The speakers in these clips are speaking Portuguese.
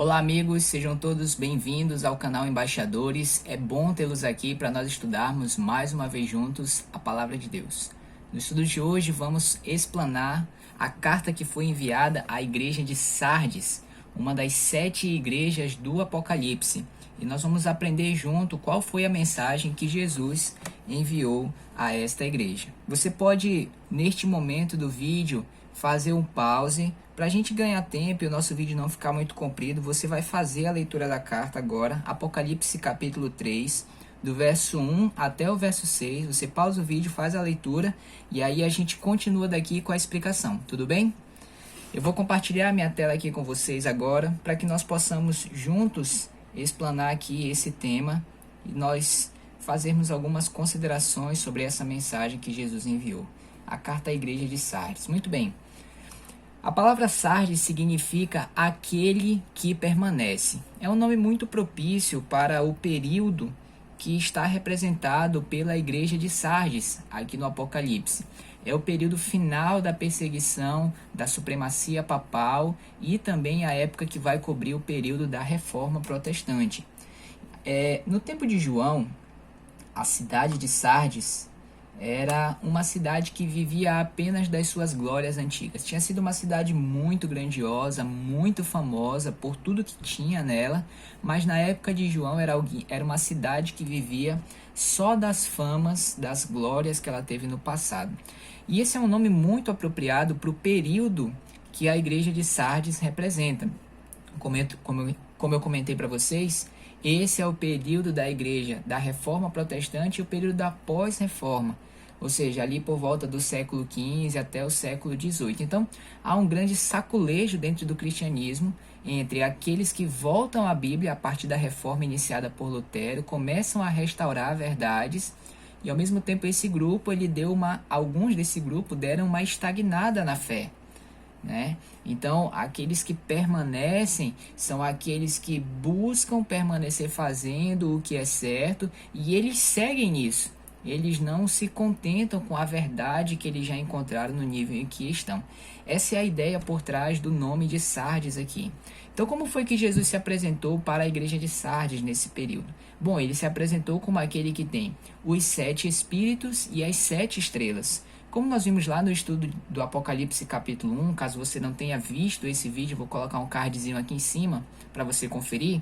Olá, amigos, sejam todos bem-vindos ao canal Embaixadores. É bom tê-los aqui para nós estudarmos mais uma vez juntos a Palavra de Deus. No estudo de hoje, vamos explanar a carta que foi enviada à igreja de Sardes, uma das 7 igrejas do Apocalipse. E nós vamos aprender junto qual foi a mensagem que Jesus enviou a esta igreja. Você pode, neste momento do vídeo, fazer um pause para a gente ganhar tempo e o nosso vídeo não ficar muito comprido. Você vai fazer a leitura da carta agora, Apocalipse capítulo 3, do verso 1 até o verso 6. Você pausa o vídeo, faz a leitura e aí a gente continua daqui com a explicação, tudo bem? Eu vou compartilhar minha tela aqui com vocês agora para que nós possamos juntos explanar aqui esse tema e nós fazermos algumas considerações sobre essa mensagem que Jesus enviou. A carta à igreja de Sardes. Muito bem. A palavra Sardes significa aquele que permanece. É um nome muito propício para o período que está representado pela igreja de Sardes, aqui no Apocalipse. É o período final da perseguição, da supremacia papal e também a época que vai cobrir o período da reforma protestante. No tempo de João, a cidade de Sardes era uma cidade que vivia apenas das suas glórias antigas. Tinha sido uma cidade muito grandiosa, muito famosa por tudo que tinha nela, mas na época de João era uma cidade que vivia só das famas, das glórias que ela teve no passado. E esse é um nome muito apropriado para o período que a igreja de Sardes representa. Como eu comentei para vocês, esse é o período da igreja da Reforma Protestante e o período da pós-reforma, ou seja, ali por volta do século XV até o século XVIII. Então, há um grande saculejo dentro do cristianismo entre aqueles que voltam à Bíblia a partir da reforma iniciada por Lutero, começam a restaurar verdades, e ao mesmo tempo esse grupo, alguns desse grupo deram uma estagnada na fé. Então, aqueles que permanecem são aqueles que buscam permanecer fazendo o que é certo e eles seguem nisso. Eles não se contentam com a verdade que eles já encontraram no nível em que estão. Essa é a ideia por trás do nome de Sardes aqui. Então, como foi que Jesus se apresentou para a igreja de Sardes nesse período? Bom, ele se apresentou como aquele que tem os 7 espíritos e as 7 estrelas. Como nós vimos lá no estudo do Apocalipse capítulo 1, caso você não tenha visto esse vídeo, vou colocar um cardzinho aqui em cima para você conferir.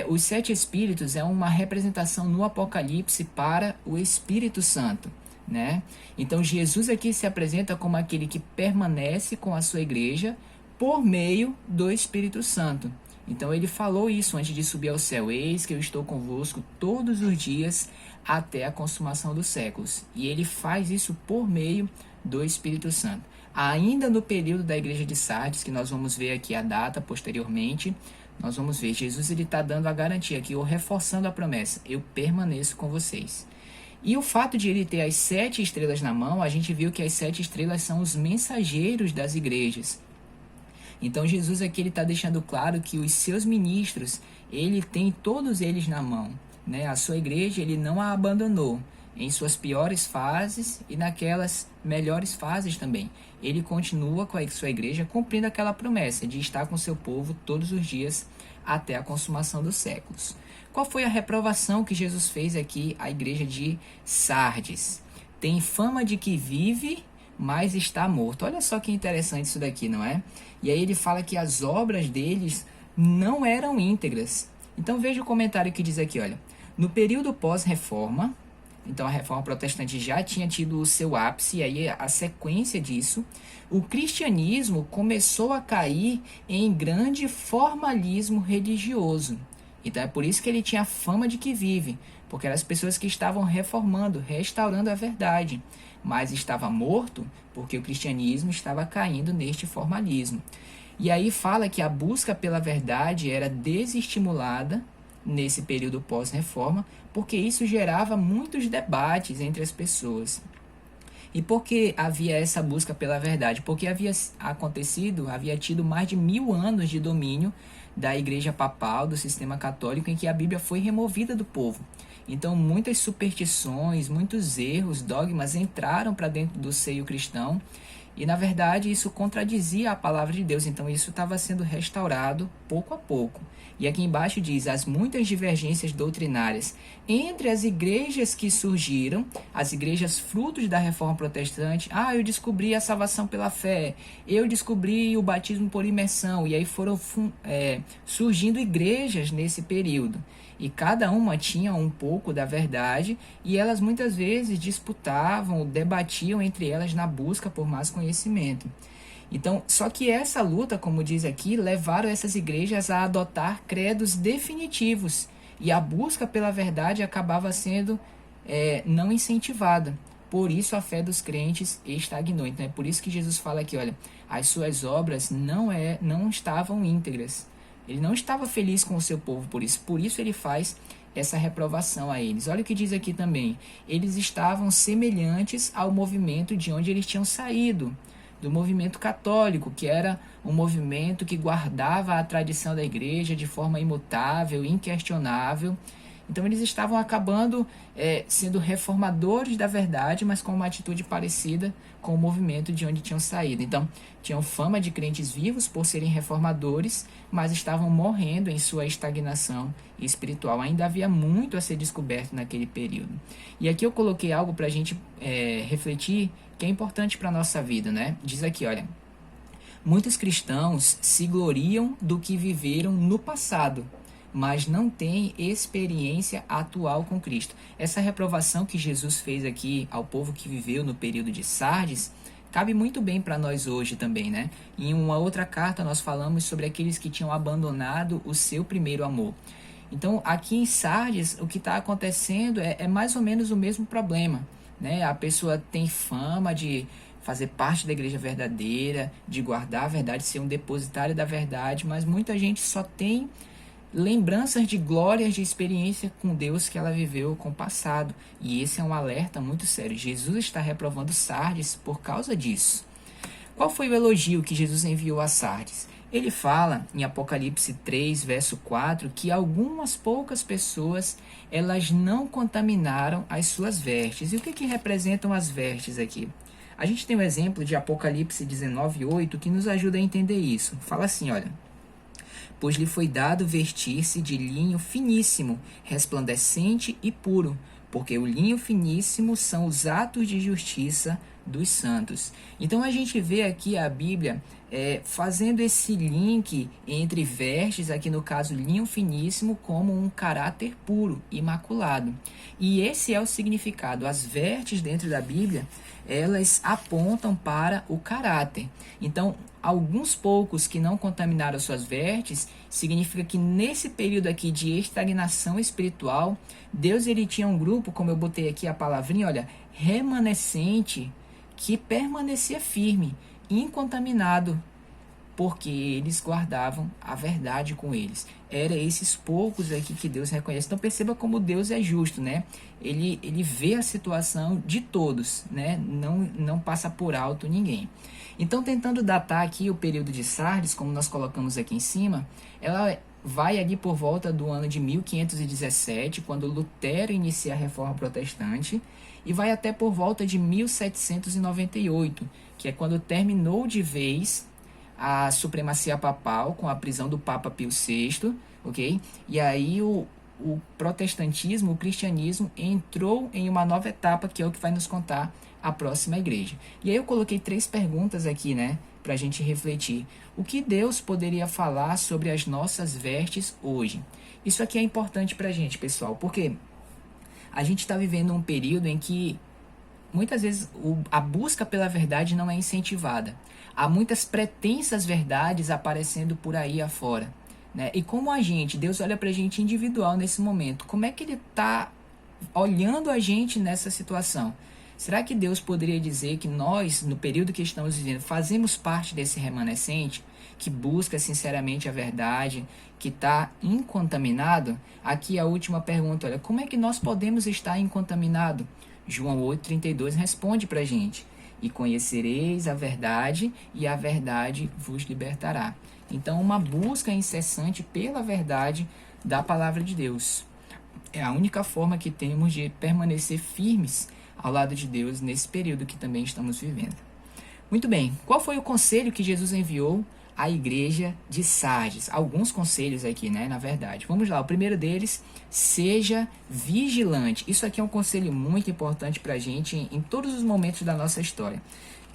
Os 7 espíritos é uma representação no Apocalipse para o Espírito Santo. Então Jesus aqui se apresenta como aquele que permanece com a sua igreja por meio do Espírito Santo. Então ele falou isso antes de subir ao céu: eis que eu estou convosco todos os dias até a consumação dos séculos. E ele faz isso por meio do Espírito Santo. Ainda no período da igreja de Sardes, que nós vamos ver aqui a data posteriormente, nós vamos ver, Jesus está dando a garantia aqui, ou reforçando a promessa: eu permaneço com vocês. E o fato de ele ter as 7 estrelas na mão, a gente viu que as 7 estrelas são os mensageiros das igrejas. Então Jesus aqui está deixando claro que os seus ministros, ele tem todos eles na mão. A sua igreja ele não a abandonou em suas piores fases e naquelas melhores fases também. Ele continua com a sua igreja cumprindo aquela promessa de estar com seu povo todos os dias até a consumação dos séculos. Qual foi a reprovação que Jesus fez aqui à igreja de Sardes? Tem fama de que vive, mas está morto. Olha só que interessante isso daqui, não é? E aí ele fala que as obras deles não eram íntegras. Então veja o comentário que diz aqui, olha. No período pós-reforma, então a reforma protestante já tinha tido o seu ápice, e aí a sequência disso, o cristianismo começou a cair em grande formalismo religioso. Então é por isso que ele tinha fama de que vive, porque eram as pessoas que estavam reformando, restaurando a verdade, mas estava morto porque o cristianismo estava caindo neste formalismo. E aí fala que a busca pela verdade era desestimulada nesse período pós-reforma, porque isso gerava muitos debates entre as pessoas. E por que havia essa busca pela verdade? Porque havia tido mais de 1000 anos de domínio da igreja papal, do sistema católico, em que a Bíblia foi removida do povo. Então muitas superstições, muitos erros, dogmas entraram para dentro do seio cristão E na verdade isso contradizia a palavra de Deus, então isso estava sendo restaurado pouco a pouco. E aqui embaixo diz: as muitas divergências doutrinárias entre as igrejas que surgiram, as igrejas frutos da reforma protestante. Eu descobri a salvação pela fé, eu descobri o batismo por imersão, e aí foram surgindo igrejas nesse período. E cada uma tinha um pouco da verdade, e elas muitas vezes disputavam, debatiam entre elas na busca por mais conhecimento. Então, só que essa luta, como diz aqui, levaram essas igrejas a adotar credos definitivos, e a busca pela verdade acabava sendo não incentivada. Por isso a fé dos crentes estagnou. Então é por isso que Jesus fala aqui, olha, as suas obras não estavam íntegras. Ele não estava feliz com o seu povo por isso ele faz essa reprovação a eles. Olha o que diz aqui também: eles estavam semelhantes ao movimento de onde eles tinham saído, do movimento católico, que era um movimento que guardava a tradição da igreja de forma imutável, inquestionável. Então eles estavam acabando sendo reformadores da verdade, mas com uma atitude parecida com o movimento de onde tinham saído. Então tinham fama de crentes vivos por serem reformadores, mas estavam morrendo em sua estagnação espiritual. Ainda havia muito a ser descoberto naquele período. E aqui eu coloquei algo para a gente refletir, que é importante para a nossa vida, né? Diz aqui, olha: muitos cristãos se gloriam do que viveram no passado, mas não têm experiência atual com Cristo. Essa reprovação que Jesus fez aqui ao povo que viveu no período de Sardes cabe muito bem para nós hoje também, né? Em uma outra carta nós falamos sobre aqueles que tinham abandonado o seu primeiro amor. Então aqui em Sardes o que está acontecendo é mais ou menos o mesmo problema, né? A pessoa tem fama de fazer parte da igreja verdadeira, de guardar a verdade, ser um depositário da verdade, mas muita gente só tem lembranças de glórias, de experiência com Deus que ela viveu com o passado. E esse é um alerta muito sério. Jesus está reprovando Sardes por causa disso. Qual foi o elogio que Jesus enviou a Sardes? Ele fala em Apocalipse 3, verso 4, que algumas poucas pessoas, elas não contaminaram as suas vestes. E o que representam as vestes aqui? A gente tem um exemplo de Apocalipse 19, 8, que nos ajuda a entender isso. Fala assim, olha: pois lhe foi dado vestir-se de linho finíssimo, resplandecente e puro, porque o linho finíssimo são os atos de justiça dos santos. Então a gente vê aqui a Bíblia fazendo esse link entre vestes, aqui no caso linho finíssimo, como um caráter puro, imaculado. E esse é o significado. As vestes dentro da Bíblia, elas apontam para o caráter. Então, alguns poucos que não contaminaram suas vestes, significa que nesse período aqui de estagnação espiritual, Deus ele tinha um grupo, como eu botei aqui a palavrinha, olha, remanescente, que permanecia firme, incontaminado, porque eles guardavam a verdade com eles. Era esses poucos aqui que Deus reconhece. Então perceba como Deus é justo, né? Ele vê a situação de todos, né? Não passa por alto ninguém. Então, tentando datar aqui o período de Sardes, como nós colocamos aqui em cima, ela vai ali por volta do ano de 1517, quando Lutero inicia a Reforma Protestante, e vai até por volta de 1798, que é quando terminou de vez a supremacia papal com a prisão do Papa Pio VI, ok? E aí o protestantismo, o cristianismo entrou em uma nova etapa, que é o que vai nos contar a próxima igreja. E aí eu coloquei 3 perguntas aqui, né, para a gente refletir. O que Deus poderia falar sobre as nossas vestes hoje? Isso aqui é importante para a gente, pessoal, porque a gente está vivendo um período em que muitas vezes a busca pela verdade não é incentivada. Há muitas pretensas verdades aparecendo por aí afora, né? E como a gente, Deus olha para a gente individual nesse momento, como é que Ele está olhando a gente nessa situação? Será que Deus poderia dizer que nós, no período que estamos vivendo, fazemos parte desse remanescente, que busca sinceramente a verdade, que está incontaminado? Aqui a última pergunta, olha, como é que nós podemos estar incontaminado? João 8,32 responde para a gente: e conhecereis a verdade, e a verdade vos libertará. Então, uma busca incessante pela verdade da palavra de Deus é a única forma que temos de permanecer firmes ao lado de Deus nesse período que também estamos vivendo. Muito bem, qual foi o conselho que Jesus enviou à igreja de Sardes? Alguns conselhos aqui, né, na verdade. Vamos lá, o primeiro deles, seja vigilante. Isso aqui é um conselho muito importante para a gente em todos os momentos da nossa história.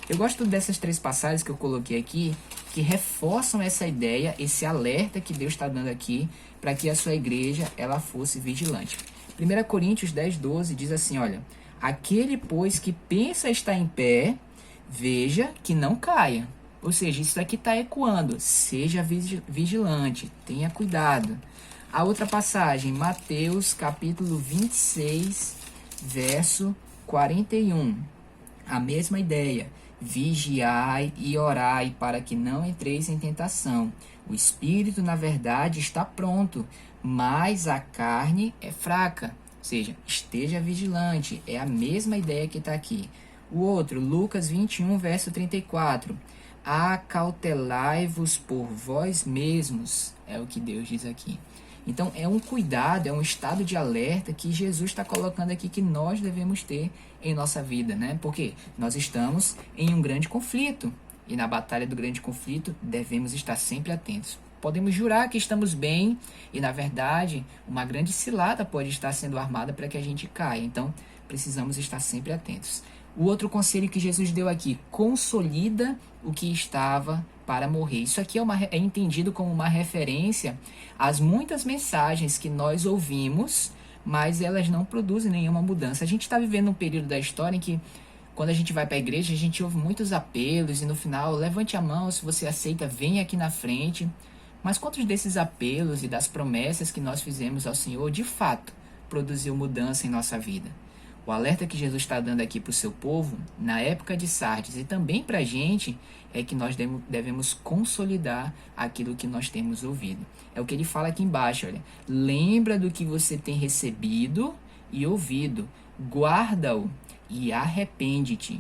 Eu gosto dessas 3 passagens que eu coloquei aqui, que reforçam essa ideia, esse alerta que Deus está dando aqui, para que a sua igreja ela fosse vigilante. 1 Coríntios 10:12 diz assim, olha, aquele, pois, que pensa estar em pé, veja que não caia. Ou seja, isso aqui está ecoando. Seja vigilante, tenha cuidado. A outra passagem, Mateus capítulo 26, verso 41. A mesma ideia. Vigiai e orai para que não entreis em tentação. O espírito, na verdade, está pronto, mas a carne é fraca. Ou seja, esteja vigilante. É a mesma ideia que está aqui. O outro, Lucas 21, verso 34. Acautelai-vos por vós mesmos, é o que Deus diz aqui. Então, é um cuidado, é um estado de alerta que Jesus está colocando aqui que nós devemos ter em nossa vida, né? Porque nós estamos em um grande conflito e na batalha do grande conflito devemos estar sempre atentos. Podemos jurar que estamos bem e, na verdade, uma grande cilada pode estar sendo armada para que a gente caia. Então, precisamos estar sempre atentos. O outro conselho que Jesus deu aqui, consolida o que estava para morrer. Isso aqui é entendido como uma referência às muitas mensagens que nós ouvimos, mas elas não produzem nenhuma mudança. A gente está vivendo um período da história em que, quando a gente vai para a igreja, a gente ouve muitos apelos e no final, levante a mão se você aceita, vem aqui na frente. Mas quantos desses apelos e das promessas que nós fizemos ao Senhor, de fato, produziu mudança em nossa vida? O alerta que Jesus está dando aqui para o seu povo, na época de Sardes e também para a gente, é que nós devemos consolidar aquilo que nós temos ouvido. É o que ele fala aqui embaixo, olha. Lembra do que você tem recebido e ouvido, guarda-o e arrepende-te.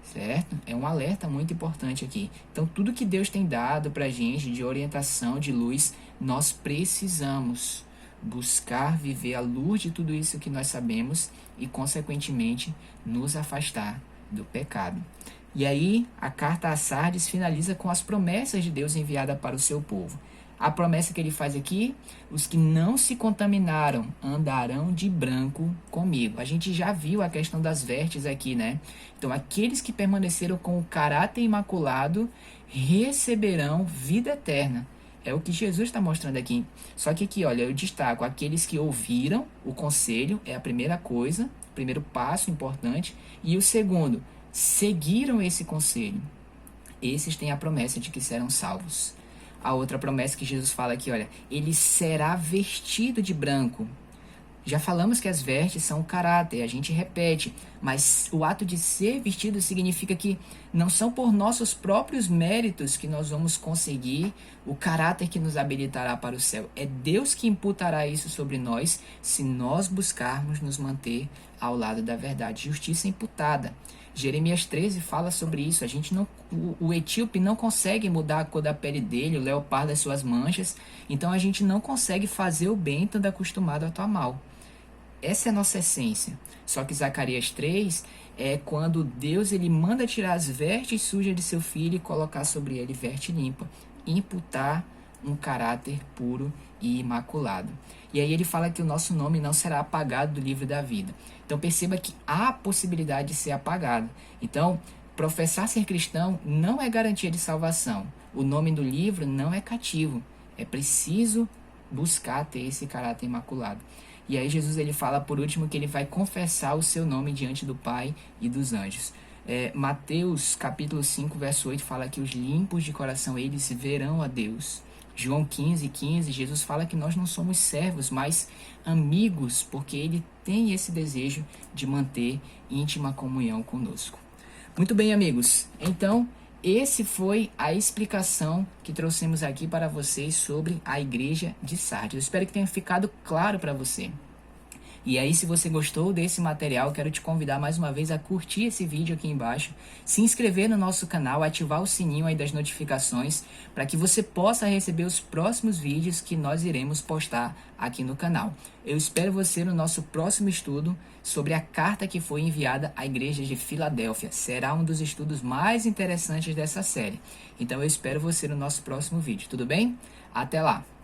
Certo? É um alerta muito importante aqui. Então, tudo que Deus tem dado para a gente de orientação, de luz, nós precisamos buscar viver à luz de tudo isso que nós sabemos e, consequentemente, nos afastar do pecado. E aí, a carta a Sardes finaliza com as promessas de Deus enviada para o seu povo. A promessa que ele faz aqui, os que não se contaminaram andarão de branco comigo. A gente já viu a questão das vestes aqui, né? Então, aqueles que permaneceram com o caráter imaculado receberão vida eterna. É o que Jesus está mostrando aqui. Só que aqui, olha, eu destaco aqueles que ouviram o conselho, é a primeira coisa, primeiro passo importante. E o segundo, seguiram esse conselho. Esses têm a promessa de que serão salvos. A outra promessa que Jesus fala aqui, olha, ele será vestido de branco. Já falamos que as vestes são o caráter, a gente repete, mas o ato de ser vestido significa que não são por nossos próprios méritos que nós vamos conseguir o caráter que nos habilitará para o céu. É Deus que imputará isso sobre nós se nós buscarmos nos manter ao lado da verdade. Justiça imputada. Jeremias 13 fala sobre isso. O etíope não consegue mudar a cor da pele dele, o leopardo as suas manchas, então a gente não consegue fazer o bem estando acostumado a atuar mal. Essa é a nossa essência. Só que Zacarias 3 é quando Deus ele manda tirar as vestes sujas de seu filho e colocar sobre ele veste limpa. Imputar um caráter puro e imaculado. E aí ele fala que o nosso nome não será apagado do livro da vida. Então perceba que há a possibilidade de ser apagado. Então, professar ser cristão não é garantia de salvação. O nome do livro não é cativo. É preciso buscar ter esse caráter imaculado. E aí Jesus ele fala por último que ele vai confessar o seu nome diante do Pai e dos anjos. Mateus capítulo 5, verso 8 fala que os limpos de coração, eles verão a Deus. João 15:15, Jesus fala que nós não somos servos, mas amigos, porque ele tem esse desejo de manter íntima comunhão conosco. Muito bem, amigos. Então, esse foi a explicação que trouxemos aqui para vocês sobre a igreja de Sardes. Eu espero que tenha ficado claro para você. E aí, se você gostou desse material, quero te convidar mais uma vez a curtir esse vídeo aqui embaixo, se inscrever no nosso canal, ativar o sininho aí das notificações, para que você possa receber os próximos vídeos que nós iremos postar aqui no canal. Eu espero você no nosso próximo estudo sobre a carta que foi enviada à igreja de Filadélfia. Será um dos estudos mais interessantes dessa série. Então eu espero você no nosso próximo vídeo, tudo bem? Até lá!